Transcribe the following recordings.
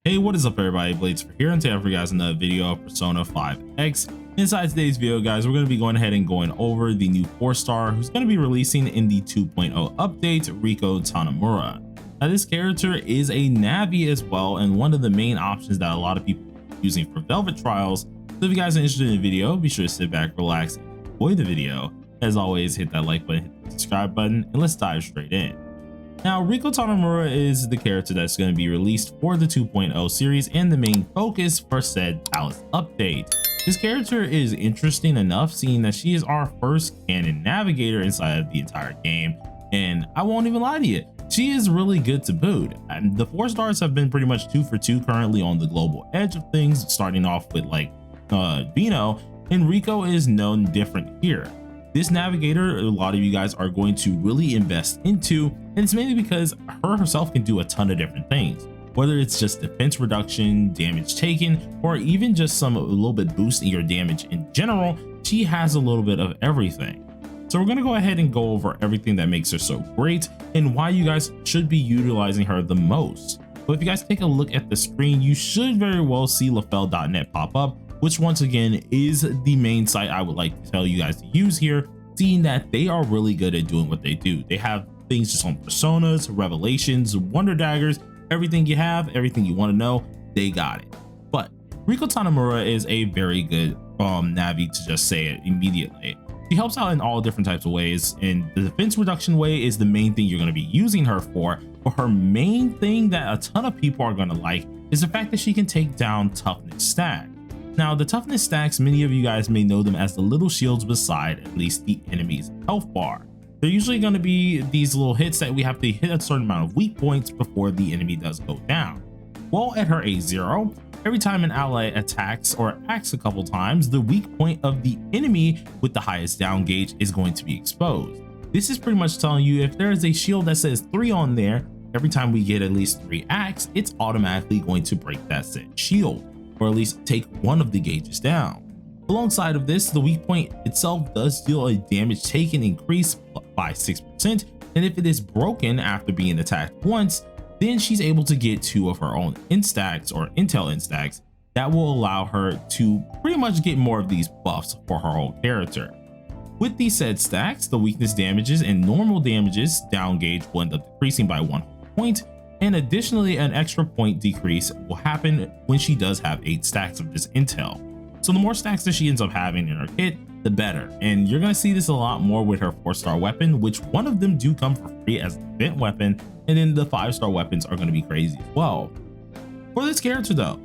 Hey, what is up everybody, Blades for here, and today for you guys another video of Persona 5X. Inside today's video guys, we're going to be going ahead and going over the new 4-star who's going to be releasing in the 2.0 update, Riko Tanemura. Now this character is a Navi as well, and one of the main options that a lot of people are using for Velvet trials. So if you guys are interested in the video, be sure to sit back, relax, and enjoy the video. As always, hit that like button, hit the subscribe button, and let's dive straight in. Now, Riko Tanemura is the character that's going to be released for the 2.0 series and the main focus for said Palace update. This character is interesting enough, seeing that she is our first canon navigator inside of the entire game, and I won't even lie to you, she is really good to boot. And the 4-stars have been pretty much 2 for 2 currently on the global edge of things, starting off with like Vino, and Riko is known different here. This navigator, a lot of you guys are going to really invest into, and it's mainly because her herself can do a ton of different things, whether it's just defense reduction, damage taken, or even just a little bit boosting your damage in general. She has a little bit of everything. So we're going to go ahead and go over everything that makes her so great and why you guys should be utilizing her the most. But if you guys take a look at the screen, you should very well see lafel.net pop up, which once again is the main site I would like to tell you guys to use here, seeing that they are really good at doing what they do. They have things just on personas, revelations, wonder daggers, everything you have, everything you want to know, they got it. But Riko Tanemura is a very good Navi, to just say it immediately. She helps out in all different types of ways, and the defense reduction way is the main thing you're going to be using her for. But her main thing that a ton of people are going to like is the fact that she can take down toughness stack. Now, the toughness stacks, many of you guys may know them as the little shields beside at least the enemy's health bar. They're usually going to be these little hits that we have to hit a certain amount of weak points before the enemy does go down. Well, at her A0, every time an ally attacks or acts a couple times, the weak point of the enemy with the highest down gauge is going to be exposed. This is pretty much telling you if there is a shield that says 3 on there, every time we get at least 3 acts, it's automatically going to break that said shield, or at least take one of the gauges down. Alongside of this, the weak point itself does deal a damage taken increase by 6%, and if it is broken after being attacked once, then she's able to get 2 of her own instacks or intel instacks that will allow her to pretty much get more of these buffs for her whole character. With these said stacks, the weakness damages and normal damages down gauge will end up decreasing by 1 point, and additionally an extra point decrease will happen when she does have 8 stacks of this intel. So the more stacks that she ends up having in her kit, the better, and you're going to see this a lot more with her 4-star weapon, which one of them do come for free as an event weapon, and then the 5-star weapons are going to be crazy as well. For this character though,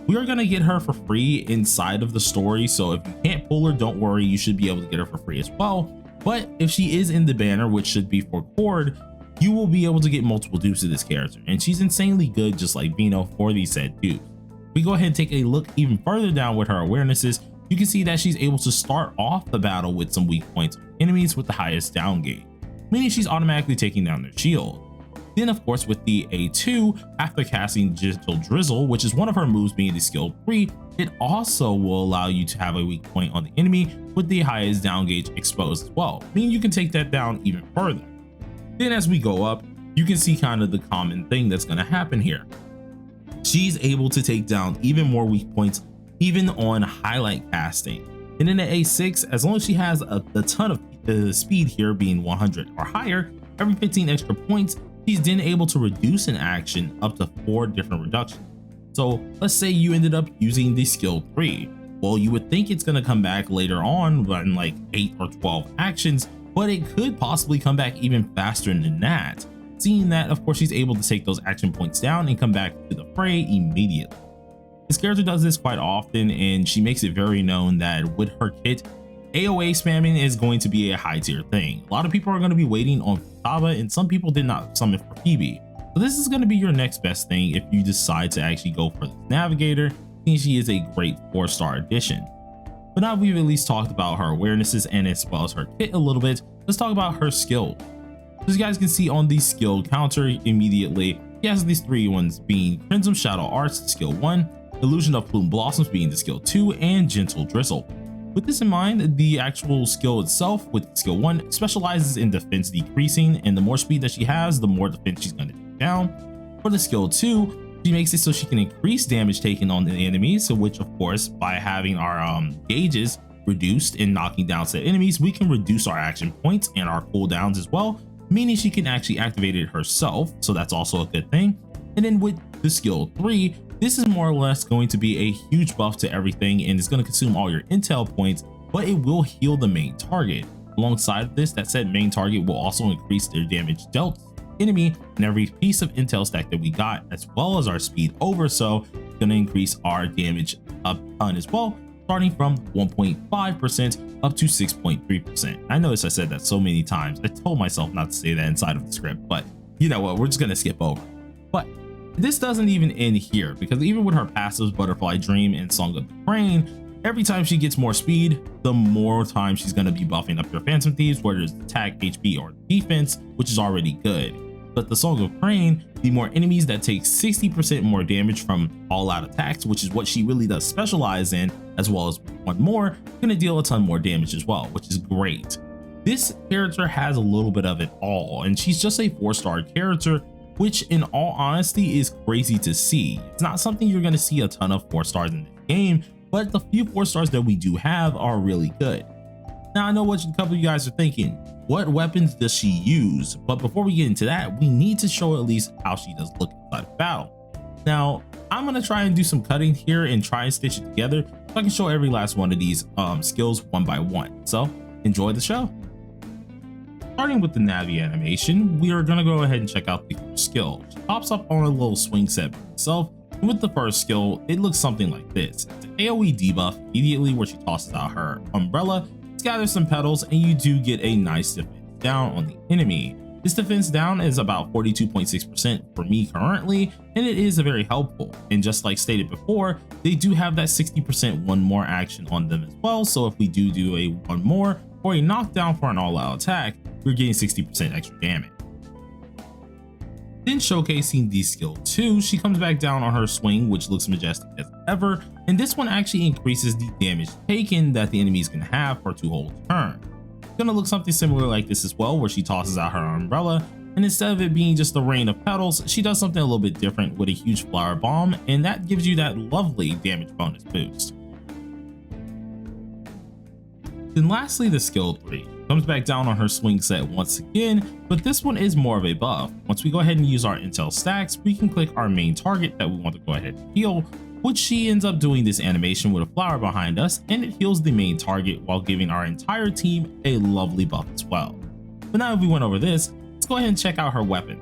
we are going to get her for free inside of the story, so if you can't pull her, don't worry, you should be able to get her for free as well. But if she is in the banner, which should be for Cord, you will be able to get multiple dupes of this character, and she's insanely good just like Vino for these said dupes. We go ahead and take a look even further down with her awarenesses. You can see that she's able to start off the battle with some weak points on enemies with the highest down gauge, meaning she's automatically taking down their shield. Then of course with the A2, after casting Gentle Drizzle, which is one of her moves being the skill 3, it also will allow you to have a weak point on the enemy with the highest down gauge exposed as well, meaning you can take that down even further. Then as we go up, you can see kind of the common thing that's going to happen here. She's able to take down even more weak points even on highlight casting. And in the A6, as long as she has a ton of speed here being 100 or higher, every 15 extra points, she's then able to reduce an action up to 4 different reductions. So let's say you ended up using the skill 3. Well, you would think it's going to come back later on in like 8 or 12 actions, but it could possibly come back even faster than that, seeing that of course she's able to take those action points down and come back to the fray immediately. This character does this quite often, and she makes it very known that with her kit, AoE spamming is going to be a high tier thing. A lot of people are going to be waiting on Futaba, and some people did not summon for Phoebe. So this is going to be your next best thing if you decide to actually go for this navigator, since she is a great 4-star addition. But now we've at least talked about her awarenesses and as well as her kit a little bit, let's talk about her skills. As you guys can see on the skill counter immediately, she has these 3 ones being Crimson Shadow Arts, skill 1, Illusion of Plume Blossoms being the skill 2, and Gentle Drizzle. With this in mind, the actual skill itself with skill 1 specializes in defense decreasing, and the more speed that she has, the more defense she's going to take down. For the skill 2, She makes it so she can increase damage taken on the enemies, so which of course by having our gauges reduced and knocking down said enemies, we can reduce our action points and our cooldowns as well, meaning she can actually activate it herself, so that's also a good thing. And then with the skill 3, this is more or less going to be a huge buff to everything, and it's going to consume all your intel points, but it will heal the main target. Alongside this, that said main target will also increase their damage dealt enemy and every piece of intel stack that we got, as well as our speed over, so it's going to increase our damage a ton as well, starting from 1.5% up to 6.3%. I noticed I said that so many times. I told myself not to say that inside of the script, but you know what, we're just going to skip over. But this doesn't even end here, because even with her passives Butterfly Dream and Song of the Brain, every time she gets more speed, the more time she's going to be buffing up your Phantom Thieves, whether it's attack, HP, or defense, which is already good. But the Song of Brain, the more enemies that take 60% more damage from all-out attacks, which is what she really does specialize in, as well as one more, gonna deal a ton more damage as well, which is great. This character has a little bit of it all, and she's just a 4-star character, which in all honesty is crazy to see. It's not something you're gonna see a ton of 4 stars in this game, but the few 4 stars that we do have are really good. Now I know what a couple of you guys are thinking, what weapons does she use? But before we get into that, we need to show at least how she does look inside of battle. Now I'm gonna try and do some cutting here and try and stitch it together so I can show every last one of these skills one by one. So enjoy the show. Starting with the Navi animation, we are gonna go ahead and check out the first skill. She pops up on a little swing set by itself. And with the first skill, it looks something like this. It's an AoE debuff immediately where she tosses out her umbrella, gathers some petals, and you do get a nice defense down on the enemy. This defense down is about 42.6% for me currently, and it is very helpful. And just like stated before, they do have that 60% one more action on them as well. So if we do a one more or a knockdown for an all-out attack, we're getting 60% extra damage. Then showcasing the skill 2, she comes back down on her swing, which looks majestic as ever, and this one actually increases the damage taken that the enemies can have for 2 whole turns. It's gonna look something similar like this as well, where she tosses out her umbrella, and instead of it being just a rain of petals, she does something a little bit different with a huge flower bomb, and that gives you that lovely damage bonus boost. Then lastly, the skill 3 comes back down on her swing set once again, but this one is more of a buff. Once we go ahead and use our intel stacks, we can click our main target that we want to go ahead and heal, which she ends up doing this animation with a flower behind us, and it heals the main target while giving our entire team a lovely buff as well. But now if we went over this, let's go ahead and check out her weapon.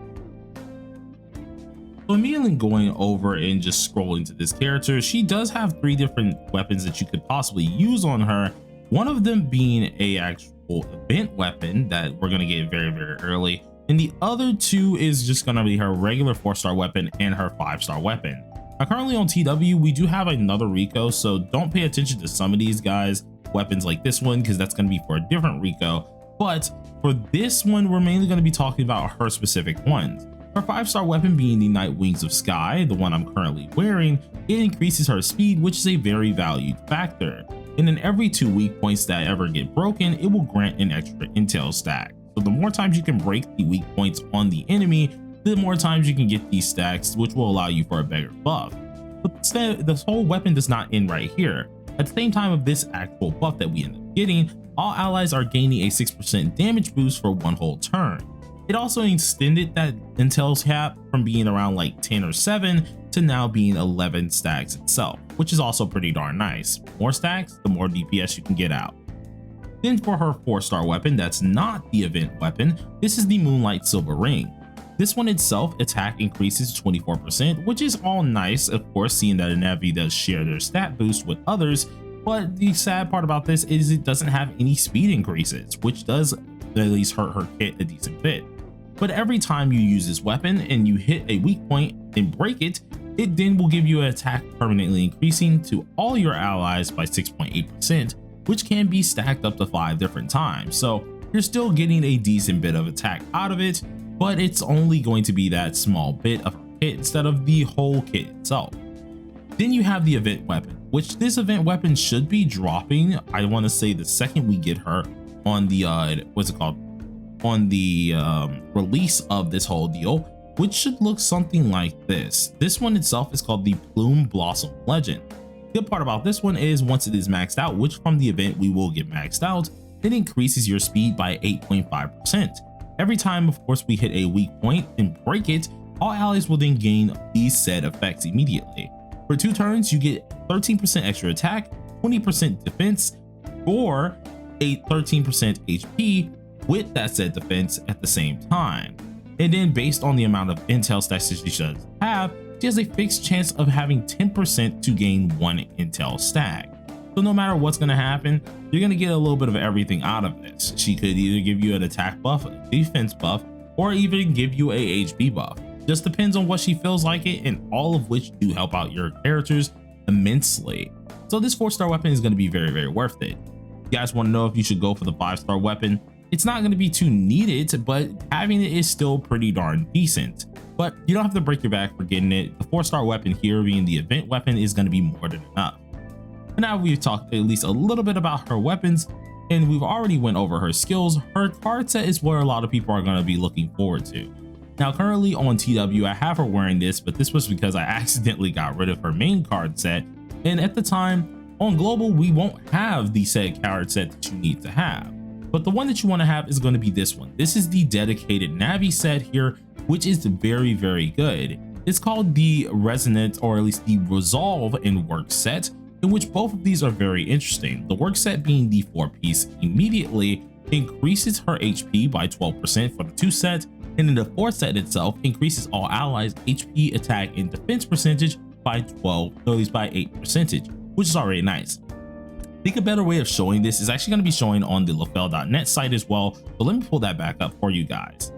So immediately going over and just scrolling to this character, she does have 3 different weapons that you could possibly use on her, one of them being a actual event weapon that we're going to get very early, and the other 2 is just going to be her regular 4-star weapon and her 5-star weapon. Now currently on TW we do have another Riko, so don't pay attention to some of these guys weapons like this one, because that's going to be for a different Riko. But for this one, we're mainly going to be talking about her specific ones. Her 5-star weapon being the Night Wings of Sky, the one I'm currently wearing, it increases her speed, which is a very valued factor. And in every 2 weak points that ever get broken, it will grant an extra intel stack. So the more times you can break the weak points on the enemy, the more times you can get these stacks, which will allow you for a bigger buff. But instead, this whole weapon does not end right here. At the same time of this actual buff that we end up getting, all allies are gaining a 6% damage boost for 1 whole turn. It also extended that intel cap from being around like 10 or 7 to now being 11 stacks itself, which is also pretty darn nice. More stacks, the more DPS you can get out. Then for her 4-star weapon that's not the event weapon, this is the Moonlight Silver Ring. This one itself, attack increases 24%, which is all nice, of course, seeing that Navi does share their stat boost with others, but the sad part about this is it doesn't have any speed increases, which does at least hurt her kit a decent bit. But every time you use this weapon and you hit a weak point and break it, it then will give you an attack permanently increasing to all your allies by 6.8%, which can be stacked up to 5 different times. So you're still getting a decent bit of attack out of it, but it's only going to be that small bit of her kit instead of the whole kit itself. Then you have the event weapon, which this event weapon should be dropping, I want to say the second we get her on the release of this whole deal, which should look something like this. This one itself is called the Plume Blossom Legend. The good part about this one is once it is maxed out, which from the event we will get maxed out, it increases your speed by 8.5%. Every time, of course, we hit a weak point and break it, all allies will then gain these said effects immediately. For 2 turns, you get 13% extra attack, 20% defense, or a 13% HP with that said defense at the same time. And then based on the amount of intel stacks that she should have, she has a fixed chance of having 10% to gain 1 intel stack. So no matter what's going to happen, you're going to get a little bit of everything out of this. She could either give you an attack buff, a defense buff, or even give you a HP buff. Just depends on what she feels like it, and all of which do help out your characters immensely. So this 4-star weapon is going to be very, very worth it. You guys want to know if you should go for the 5-star weapon? It's not going to be too needed, but having it is still pretty darn decent. But you don't have to break your back for getting it. The 4-star weapon here being the event weapon is going to be more than enough. And now we've talked at least a little bit about her weapons, and we've already went over her skills. Her card set is where a lot of people are going to be looking forward to. Now currently on TW, I have her wearing this, but this was because I accidentally got rid of her main card set. And at the time on global, we won't have the said card set that you need to have. But the one that you want to have is going to be this one. This is the dedicated Navi set here, which is very, very good. It's called the Resonance, or at least the Resolve and Work set, in which both of these are very interesting. The Work set being the 4-piece immediately increases her HP by 12% for the 2 set, and then the 4 set itself increases all allies HP, attack, and defense percentage by 8%, which is already nice. I think a better way of showing this is actually going to be showing on the lafel.net site as well, but let me pull that back up for you guys.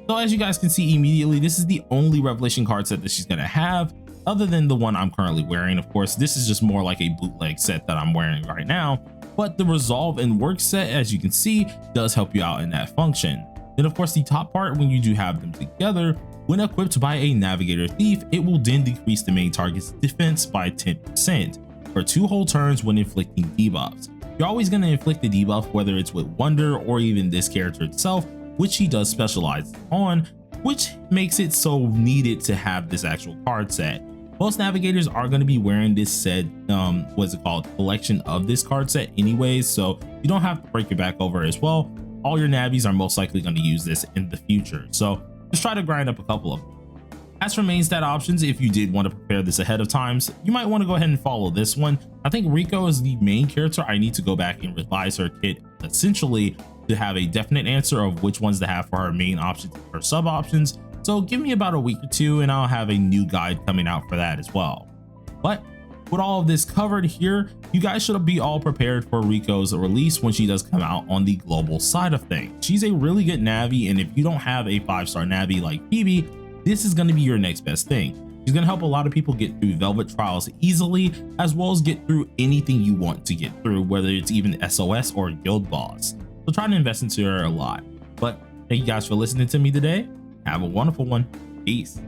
So as you guys can see immediately, this is the only revelation card set that she's going to have, other than the one I'm currently wearing. Of course, this is just more like a bootleg set that I'm wearing right now, but the Resolve and Work set, as you can see, does help you out in that function. Then of course, the top part, when you do have them together, when equipped by a Navigator Thief, it will then decrease the main target's defense by 10%. For 2 whole turns when inflicting debuffs. You're always going to inflict a debuff, whether it's with Wonder or even this character itself, which he does specialize on, which makes it so needed to have this actual card set. Most navigators are going to be wearing this said collection of this card set anyways, so you don't have to break your back over as well. All your navies are most likely going to use this in the future, so just try to grind up a couple of them. As for main stat options, if you did want to prepare this ahead of time, you might want to go ahead and follow this one. I think Riko is the main character. I need to go back and revise her kit essentially to have a definite answer of which ones to have for her main options and her sub options. So give me about a week or 2 and I'll have a new guide coming out for that as well. But with all of this covered here, you guys should be all prepared for Riko's release when she does come out on the global side of things. She's a really good Navi, and if you don't have a 5-star Navi like Phoebe, this is going to be your next best thing. She's going to help a lot of people get through Velvet Trials easily, as well as get through anything you want to get through, whether it's even SOS or Guild Boss. So try to invest into her a lot. But thank you guys for listening to me today. Have a wonderful one. Peace.